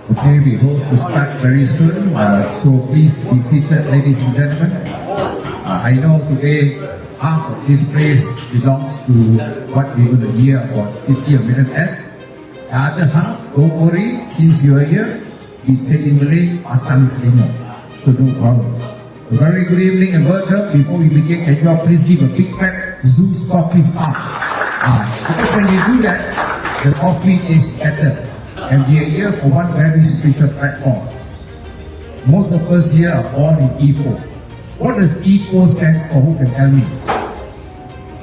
Okay, we hope to start very soon. So please be seated, ladies and gentlemen. I know today half of this place belongs to what we're going to hear about City of Millionaires. The other half, don't worry, since you are here, we say in Malay, Pasang Telinga. So no problem. A very good evening and welcome. Before we begin, can you all please give a big clap, Zeus Coffee Star. Because when you do that, the coffee is better. And we are here for one very special platform. Most of us here are born in Ipoh. What does Ipoh stand for? Who can tell me?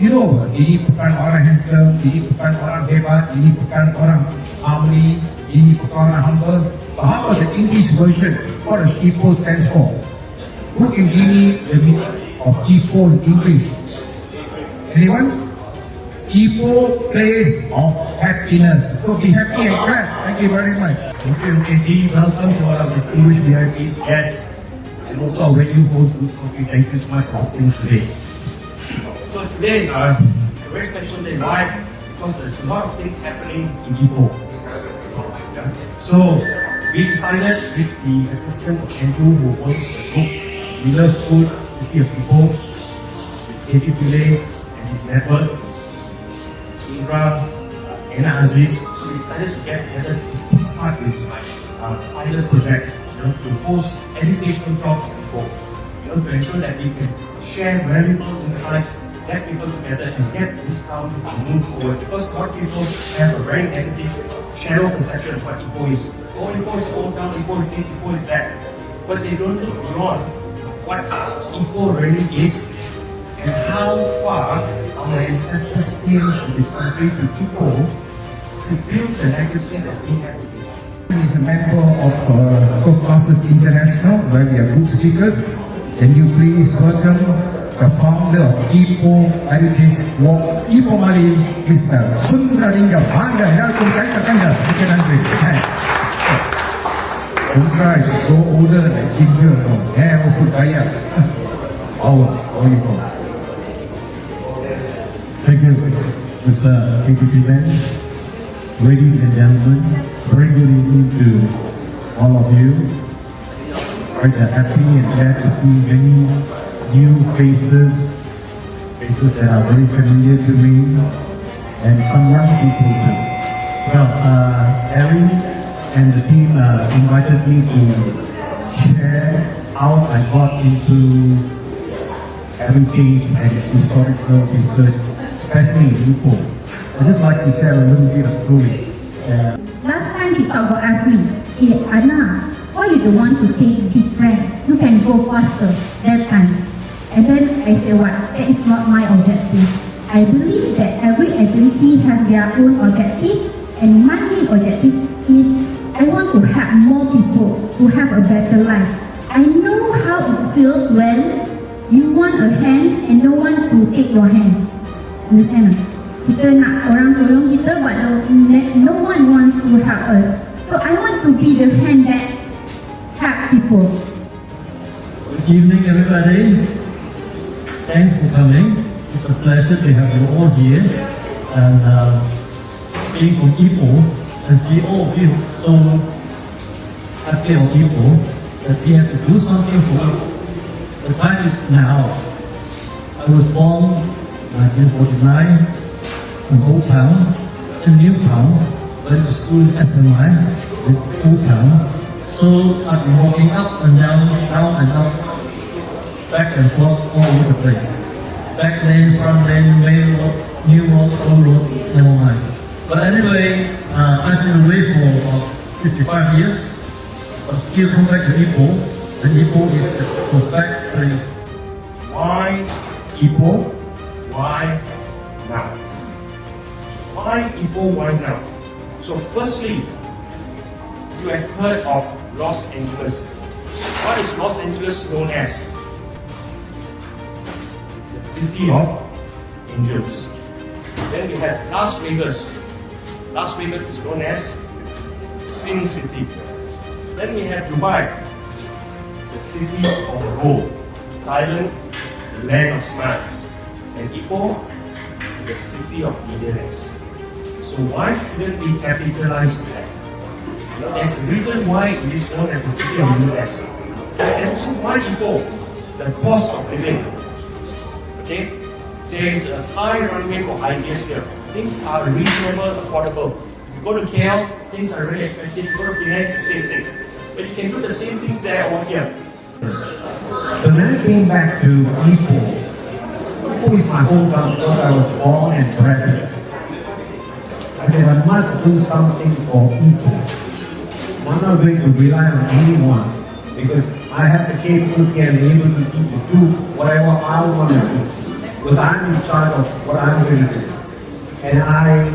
You know, ini bukan orang handsome, ini bukan orang hebat, ini bukan orang family, ini bukan orang humble. But how about the English version? What does Ipoh stand for? Who can give me the meaning of Ipoh in English? Anyone? Ipoh, place of happiness. So be happy and clap. Thank you very much. Okay, Dee, welcome to all our distinguished VIPs, guests, and also our radio host, Zeus Coffee. Thank you so much for hosting us today. So today, it's a very special day. Why? Because there's a lot of things happening in Ipoh. So we decided with the assistance of Andrew, who owns the book, We Love Food, City of Ipoh, with Pillai and his network, Sundralingam, and Aziz, we decided to get together to start this pilot project, to host educational talks in Ipoh, to ensure that we can share valuable insights, get people together, and get this town to move forward. Because a lot of people have a very negative, shallow perception of what Ipoh is. Oh, Ipoh is old town, Ipoh is this, Ipoh is that. But they don't look beyond what Ipoh really is and how far our ancestors came to this country, to Ipoh, to build the legacy that we have today. He is a member of Co-organised International, where we are good speakers. Can you please welcome the founder of Ipoh Heritage Walk, Ipoh Mali, Mr. Sundralingam. Anda, welcome, Anda. You can Sundra is go older than ginger, hair also kaya. How you go? Thank you, Mr. KPP Ben. Ladies and gentlemen, very good evening to all of you. Very happy and glad to see many new faces that are very familiar to me, and some young people too. Well, Harry and the team invited me to share how I got into heritage and historical research, especially in Ipoh. I'd just like to share a little bit of story. Last time he talked about asked me, hey Anna, why you don't want to take big rank? You can go faster that time. And then I said, what? That is not my objective. I believe that every agency has their own objective, and my main objective is I want to help more people to have a better life. I know how it feels when you want a hand and no one to take your hand. Understand? Kita nak orang tolong kita, but no one wants to help us. So I want to be the hand that help people. Good evening, everybody. Thanks for coming. It's a pleasure to have you all here. And being from Ipoh and see all of you so happy on Ipoh that we have to do something for it. The time is now. I was born in 1949 in Old Town, in New Town, went to school in SMI in Old Town. So I've been walking up and down and up, back and forth all over the place. Back lane, front lane, main road, new road, old road, never mind. But anyway, I've been away for 55 years, but still come back to Ipoh, and Ipoh is the perfect place. Why Ipoh? Why now? Why Ipoh? Why now? So firstly, you have heard of Los Angeles. What is Los Angeles known as? The City of Angels. Then we have Las Vegas. Las Vegas is known as Sin City. Then we have Dubai, the city of gold. Thailand, the land of smiles. And Ipoh, the city of millionaires. So why shouldn't we capitalize on that? There's a reason why it is known as the city of the US. And also why Ipoh, the cost of living. Okay? There is a high runway for ideas here. Things are reasonable, affordable. If you go to KL, things are really expensive. If you go to Pillai, the same thing. But you can do the same things there over here. But when I came back to Ipoh, Ipoh is my hometown because I was born and bred here. I said I must do something for Ipoh. I'm not going to rely on anyone because I have the capability and the ability to do whatever I want to do. Because I'm in charge of what I'm going to do. And I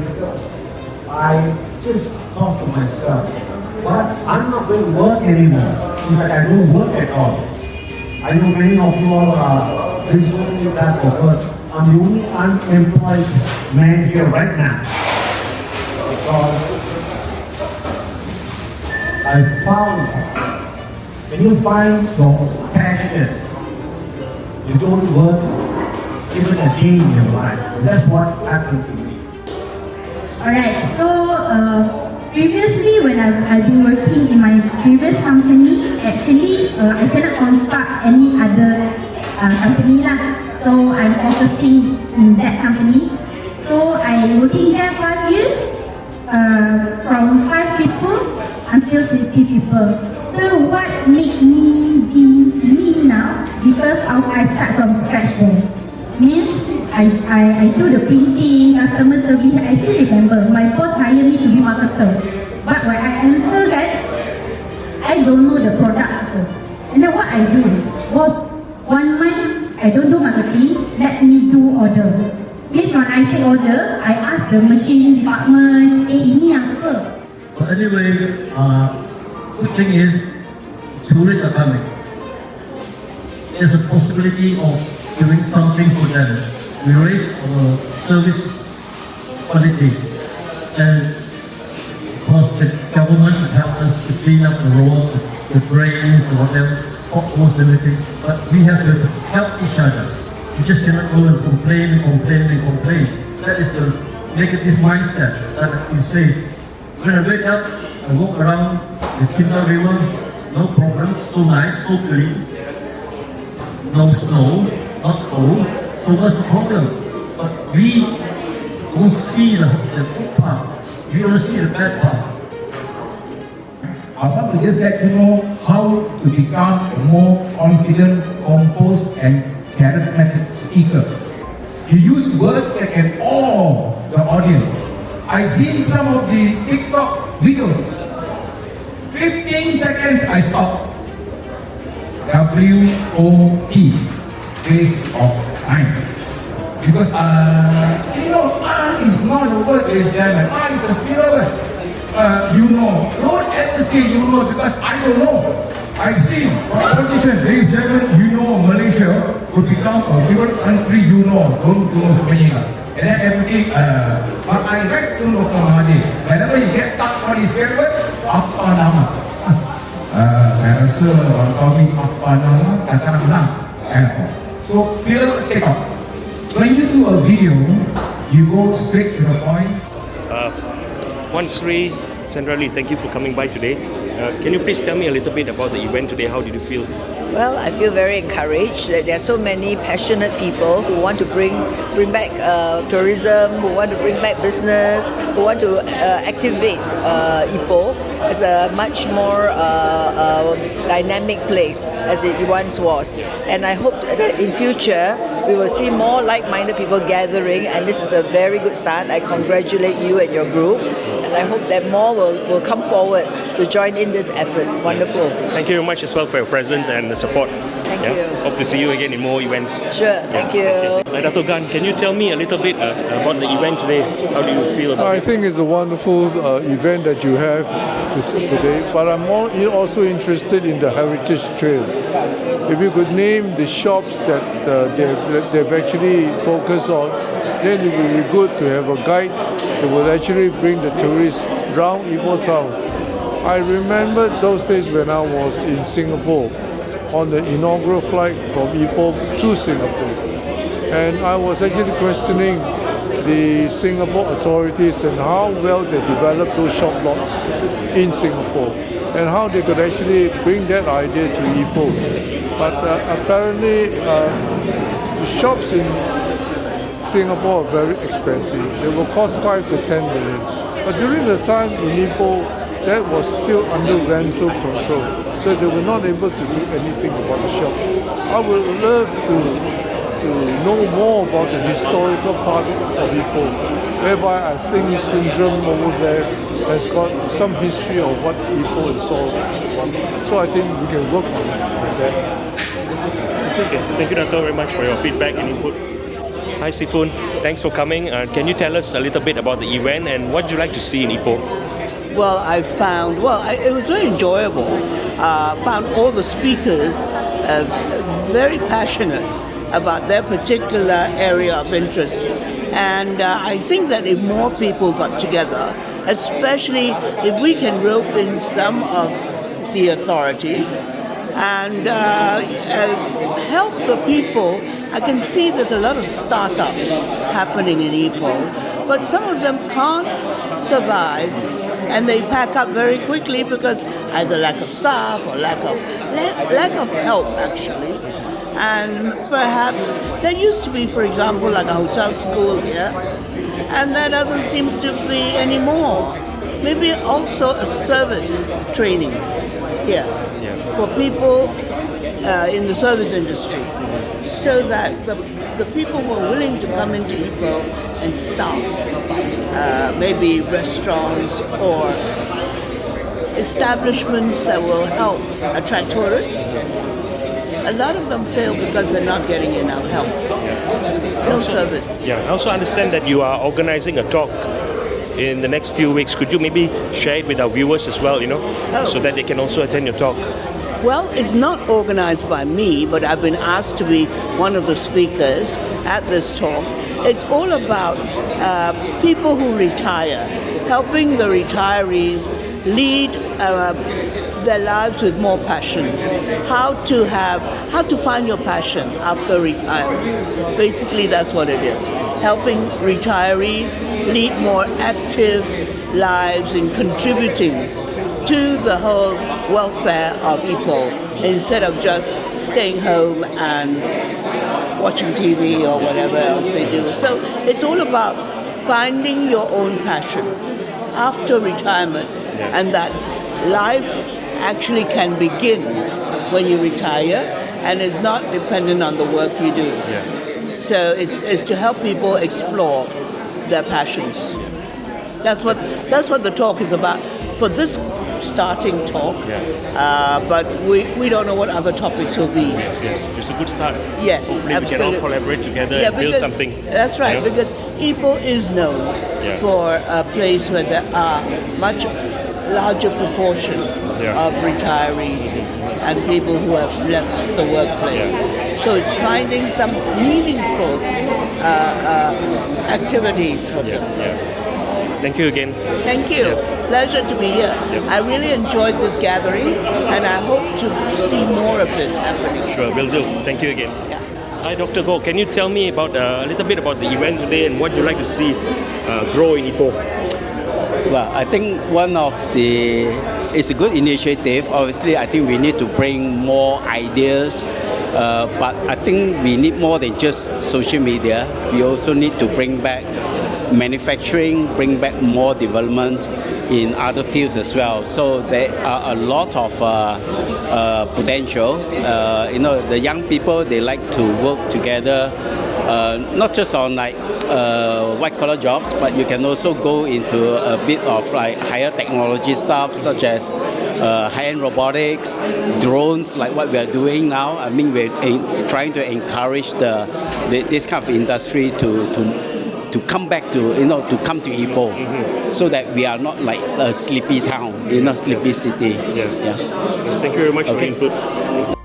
just thought to myself, but I'm not going to work anymore. In fact, I don't work at all. I know many of you all are doing so many types of work. I'm the only unemployed man here right now. Because I found when you find your passion, you don't work even a day in your life. That's what happened to me. Alright, so previously when I've been working in my previous company, actually I cannot construct any other company lah. So I'm focusing in that company. So I'm working there 5 years, from 5 people until 60 people. So what made me be me now? Because I start from scratch there. Means I do the printing, customer service. I still remember my boss hired me to be marketer. But when I enter that, I don't know the product. And then what I do was 1 month I don't do marketing, let me do order. Means when I take order, I ask the machine department, ini apa? But anyway, the thing is, tourists are coming. There's a possibility of doing something for them. We raise our service quality, and of course the government should help us to clean up the road, the drains, or whatever, potholes, everything. But we have to help each other. We just cannot go and complain. That is the negative mindset that you say. When I wake up, I walk around the Pillai River, no problem, so nice, so clean, no snow, not cold. So what's the problem? But we don't see the good part. We only see the bad part. I want to just let you know how to become a more confident, composed, and charismatic speaker. You use words that can awe the audience. I've seen some of the TikTok videos. 15 seconds, I stop. WOP, waste of time. Because is not a word, ladies and gentlemen. Is a fear word. Don't ever say you know because I don't know. I've seen politicians, ladies and gentlemen, Malaysia would become a bigger country, don't semuanya. And then everything, but I like to know Mahadi. Whenever you get stuck on his scared word, apa nama? Saya rasa orang tahu apa nama, katakan menang. So, film take off. When you do a video, you go straight to the point. Sri Sundralingam, thank you for coming by today. Can you please tell me a little bit about the event today? How did you feel? Well, I feel very encouraged that there are so many passionate people who want to bring back tourism, who want to bring back business, who want to activate Ipoh as a much more dynamic place as it once was. And I hope that in future we will see more like-minded people gathering, and this is a very good start. I congratulate you and your group, and I hope that more will come forward to join in this effort. Wonderful. Thank you very much as well for your presence and the support. Thank you. Hope to see you again in more events. Sure, thank you. Dato' Gan, can you tell me a little bit about the event today? How do you feel about it? I think it's a wonderful event that you have today, but I'm also interested in the heritage trail. If you could name the shops that they've actually focused on, then it would be good to have a guide that will actually bring the tourists round Ipoh Town. I remember those days when I was in Singapore on the inaugural flight from Ipoh to Singapore, and I was actually questioning the Singapore authorities and how well they develop those shop lots in Singapore and how they could actually bring that idea to Ipoh. But apparently the shops in Singapore are very expensive. They will cost 5 to 10 million. But during the time in Ipoh, that was still under rental control. So they were not able to do anything about the shops. I would love to know more about the historical part of Ipoh, whereby I think Sundralingam over there has got some history of what Ipoh is all about. So I think we can work on that. Okay. Thank you, Dato', very much for your feedback and input. Hi, Sifun. Thanks for coming. Can you tell us a little bit about the event and what you like to see in Ipoh? Well, it was very enjoyable. Found all the speakers very passionate about their particular area of interest. And I think that if more people got together, especially if we can rope in some of the authorities and help the people. I can see there's a lot of startups happening in Ipoh, but some of them can't survive and they pack up very quickly because either lack of staff or lack of help actually. And perhaps there used to be, for example, like a hotel school here, and there doesn't seem to be anymore. Maybe also a service training here for people in the service industry, so that the people who are willing to come into Ipoh and start maybe restaurants or establishments that will help attract tourists. A lot of them fail because they're not getting enough help. No service. Yeah, I also understand that you are organizing a talk in the next few weeks. Could you maybe share it with our viewers as well, so that they can also attend your talk? Well, it's not organized by me, but I've been asked to be one of the speakers at this talk. It's all about people who retire, helping the retirees lead their lives with more passion. How to find your passion after retirement. Basically, that's what it is. Helping retirees lead more active lives in contributing to the whole welfare of Ipoh, instead of just staying home and watching TV or whatever else they do. So it's all about finding your own passion after retirement, and that life actually can begin when you retire and is not dependent on the work you do. So it's to help people explore their passions. That's what the talk is about for this starting talk. But we don't know what other topics will be. Yes, it's a good start. Yes, hopefully absolutely. we can all collaborate together and build something. That's right, because Ipoh is known for a place where there are much larger proportion of retirees and people who have left the workplace. So it's finding some meaningful activities for them. Thank you again. Thank you. Pleasure to be here. I really enjoyed this gathering, and I hope to see more of this happening. Sure, will do. Thank you again. Hi, Dr. Goh. Can you tell me about a little bit about the event today and what you'd like to see grow in Ipoh? Well, I think it's a good initiative. Obviously, I think we need to bring more ideas, but I think we need more than just social media. We also need to bring back manufacturing, bring back more development in other fields as well. So there are a lot of potential. The young people, they like to work together, not just on white collar jobs, but you can also go into a bit of higher technology stuff, such as high-end robotics, drones, like what we are doing now. I mean, we're trying to encourage this kind of industry to come back to come to Ipoh, so that we are not like a sleepy town, sleepy city. Thank you very much for your input.